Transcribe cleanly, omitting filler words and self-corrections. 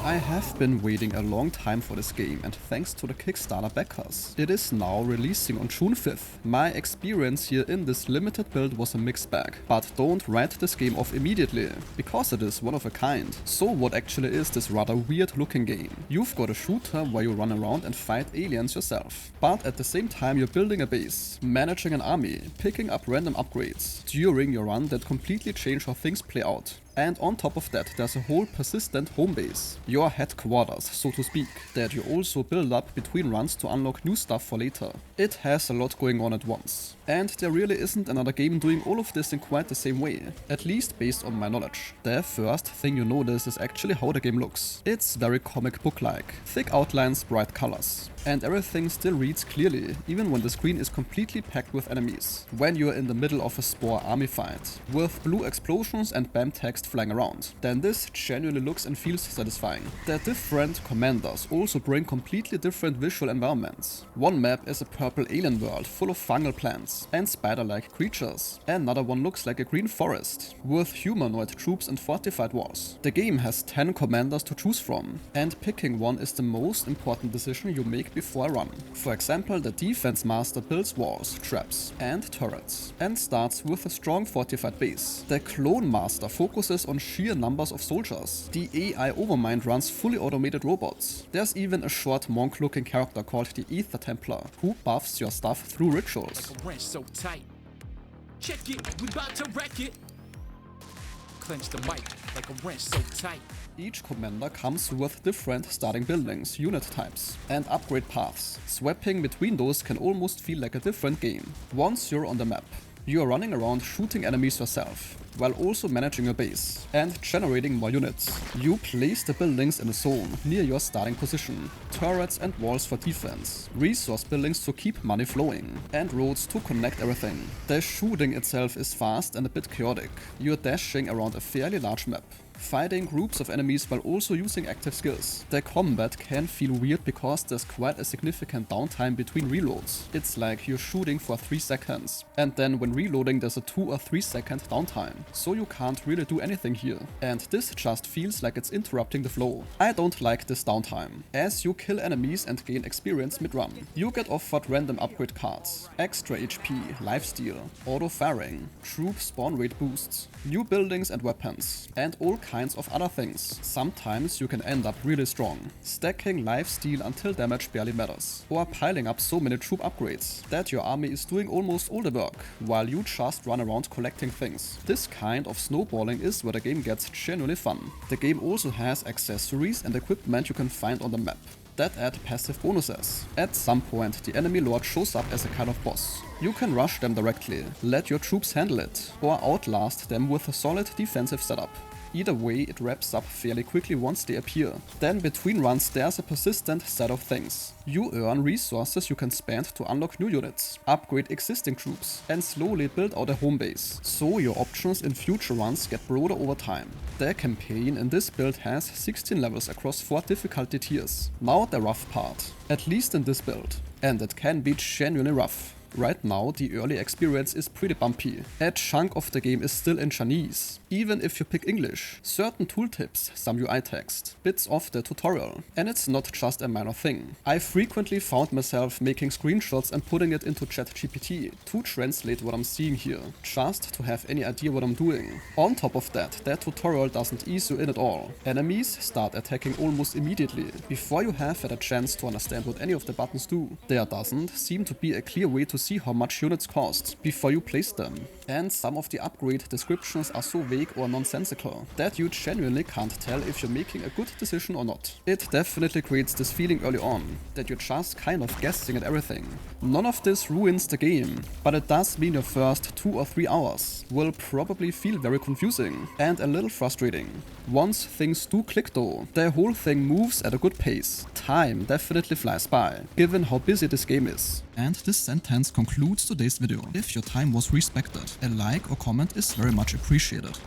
I have been waiting a long time for this game, and thanks to the Kickstarter backers, it is now releasing on June 5th. My experience here in this limited build was a mixed bag, but don't write this game off immediately, because it is one of a kind. So what actually is this rather weird looking game? You've got a shooter where you run around and fight aliens yourself, but at the same time you're building a base, managing an army, picking up random upgrades during your run that completely change how things play out. And on top of that, there's a whole persistent home base, your headquarters, so to speak, that you also build up between runs to unlock new stuff for later. It has a lot going on at once. And there really isn't another game doing all of this in quite the same way, at least based on my knowledge. The first thing you notice is actually how the game looks. It's very comic book-like, thick outlines, bright colors. And everything still reads clearly, even when the screen is completely packed with enemies. When you're in the middle of a Spore army fight, with blue explosions and BAM text flying around, then this genuinely looks and feels satisfying. The different commanders also bring completely different visual environments. One map is a purple alien world full of fungal plants and spider-like creatures. Another one looks like a green forest, with humanoid troops and fortified walls. The game has 10 commanders to choose from, and picking one is the most important decision you make before a run. For example, the defense master builds walls, traps and turrets, and starts with a strong fortified base. The clone master focuses on sheer numbers of soldiers. The AI Overmind runs fully automated robots. There's even a short monk looking character called the Ether Templar, who buffs your stuff through rituals. Like a wrench so tight. Check it, we about to wreck it. Clench the mic like a wrench so tight. Each commander comes with different starting buildings, unit types, and upgrade paths. Swapping between those can almost feel like a different game. Once you're on the map, you are running around shooting enemies yourself, while also managing your base and generating more units. You place the buildings in a zone near your starting position, turrets and walls for defense, resource buildings to keep money flowing, and roads to connect everything. The shooting itself is fast and a bit chaotic. You're dashing around a fairly large map, fighting groups of enemies while also using active skills. The combat can feel weird because there's quite a significant downtime between reloads. It's like you're shooting for 3 seconds, and then when reloading there's a 2 or 3 second downtime, so you can't really do anything here. And this just feels like it's interrupting the flow. I don't like this downtime. As you kill enemies and gain experience mid-run, you get offered random upgrade cards, extra HP, lifesteal, auto-firing, troop spawn rate boosts, new buildings and weapons, and all kinds of other things. Sometimes you can end up really strong, stacking lifesteal until damage barely matters, or piling up so many troop upgrades that your army is doing almost all the work, while you just run around collecting things. This kind of snowballing is where the game gets genuinely fun. The game also has accessories and equipment you can find on the map that add passive bonuses. At some point, the enemy lord shows up as a kind of boss. You can rush them directly, let your troops handle it, or outlast them with a solid defensive setup. Either way, it wraps up fairly quickly once they appear. Then between runs there's a persistent set of things. You earn resources you can spend to unlock new units, upgrade existing troops, and slowly build out a home base, so your options in future runs get broader over time. The campaign in this build has 16 levels across 4 difficulty tiers. Now the rough part, at least in this build, and it can be genuinely rough. Right now, the early experience is pretty bumpy. A chunk of the game is still in Chinese, even if you pick English. Certain tooltips, some UI text, bits of the tutorial. And it's not just a minor thing. I frequently found myself making screenshots and putting it into ChatGPT to translate what I'm seeing here, just to have any idea what I'm doing. On top of that, the tutorial doesn't ease you in at all. Enemies start attacking almost immediately, before you have had a chance to understand what any of the buttons do. There doesn't seem to be a clear way to see how much units cost before you place them, and some of the upgrade descriptions are so vague or nonsensical that you genuinely can't tell if you're making a good decision or not. It definitely creates this feeling early on that you're just kind of guessing at everything. None of this ruins the game, but it does mean your first 2 or 3 hours will probably feel very confusing and a little frustrating. Once things do click though, the whole thing moves at a good pace. Time definitely flies by, given how busy this game is. And this sentence concludes today's video. If your time was respected, a like or comment is very much appreciated.